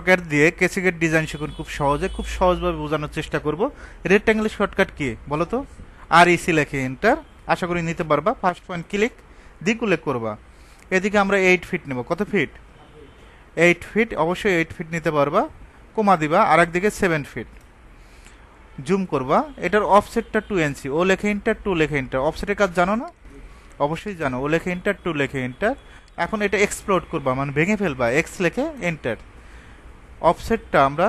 Shortcut দিয়ে কেসিকের design শিখুন খুব সহজে, খুব সহজভাবে বোঝানোর চেষ্টা করব। রেক্ট্যাঙ্গেলের শর্টকাট কি বলো তো? আর ইসি লেখে এন্টার, আশা করি নিতে পারবা। ফার্স্ট পয়েন্ট ক্লিক, দ্বিক উল্লেখ করবা। এদিকে আমরা 8 ফিট নেব। কত ফিট? 8 ফিট, অবশ্যই 8 ফিট নিতে পারবা। কমা দিবা, আর একদিকে 7 ফিট। জুম করবা, এটার অফসেটটা 2 ইঞ্চি। ও লেখে এন্টার, 2 লেখে এন্টার। অফসেটের কাজ জানো না? অবশ্যই জানো। ও লেখে এন্টার, 2 লেখে এন্টার। এখন এটা এক্সপ্লোড করবা, মানে ভেঙে ফেলবা। এক্স লেখে এন্টার। অফসেটটা আমরা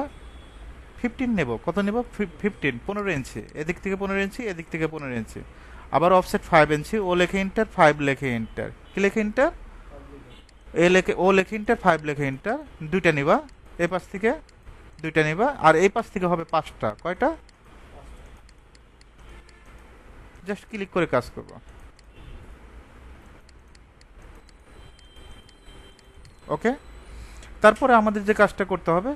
15 নেব। কত নেব? 15, 15 ইঞ্চি। এদিক থেকে 15 ইঞ্চি, এদিক থেকে 15 ইঞ্চি। আবার অফসেট 5 ইঞ্চি। ও লেখে এন্টার, 5 লেখে এন্টার। কি লেখে এন্টার? ও লেখে এন্টার, 5 লেখে এন্টার। দুইটা নিবা, এই পাশ থেকে দুইটা নিবা, আর এই পাশ থেকে হবে 5টা। কয়টা? জাস্ট ক্লিক করে কাজ করবা। ওকে, তারপরে আমাদের যে কাজটা করতে হবে,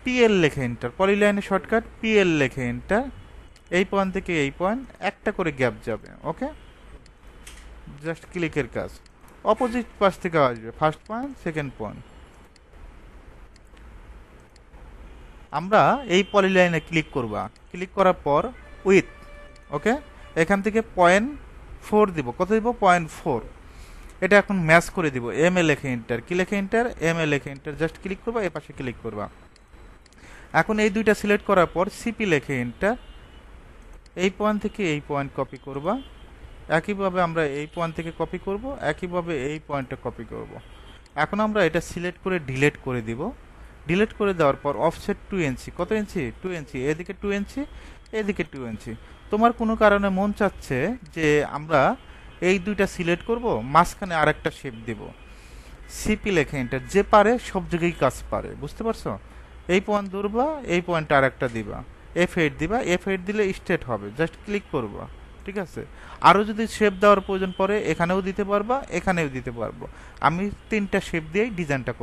পিএল লেখে এন্টার। পলিলাইনের শর্টকাট পিএল লেখে এন্টার। এই পয়েন্ট থেকে এই পয়েন্ট একটা করে গ্যাপ যাবে। ওকে, জাস্ট ক্লিকের কাজ। অপোজিট পাশ থেকে আসবে, ফার্স্ট পয়েন্ট, সেকেন্ড পয়েন্ট। আমরা এই পলিলাইনে ক্লিক করবা। ক্লিক করার পর উইথ, ওকে, এখান থেকে 0.4 দিব। কত দিব? 0.4। এটা এখন ম্যাচ করে দিব। এম এ লেখে এন্টার। কি লেখে এন্টার? এম এ লেখে এন্টার। জাস্ট ক্লিক করবা, এই পাশে ক্লিক করবা। এখন এই দুইটা সিলেক্ট করার পর সিপি লেখে এন্টার। এই পয়েন্ট থেকে এই পয়েন্ট কপি করবা। একইভাবে আমরা এই পয়েন্ট থেকে কপি করব, একইভাবে এই পয়েন্টটা কপি করব। এখন আমরা এটা সিলেক্ট করে ডিলিট করে দিব। ডিলিট করে দেওয়ার পর অফসেট 2 ইঞ্চি। কত ইঞ্চি? 2 ইঞ্চি। এদিকে 2 ইঞ্চি, এদিকে 2 ইঞ্চি। তোমার কোনো কারণে মন চাচ্ছে যে আমরা এই দুইটা সিলেক্ট করব, মাঝখানে আরেকটা শেপ দেব। সিপি লেখে এন্টার। যে পারে সব জায়গায় কাজ পারে, বুঝতে পারছো? এই পয়েন্ট ধরবা, এই পয়েন্টটা আরেকটা দিবা, F8 দিবা। F8 দিলে স্ট্রেট হবে। জাস্ট ক্লিক করবা। ঠিক আছে? আরও যদি শেপ দেওয়ার প্রয়োজন পড়ে, এখানেও দিতে পারবা, এখানেও দিতে পারবো। আমি 3টা শেপ দিয়েই ডিজাইনটা করব।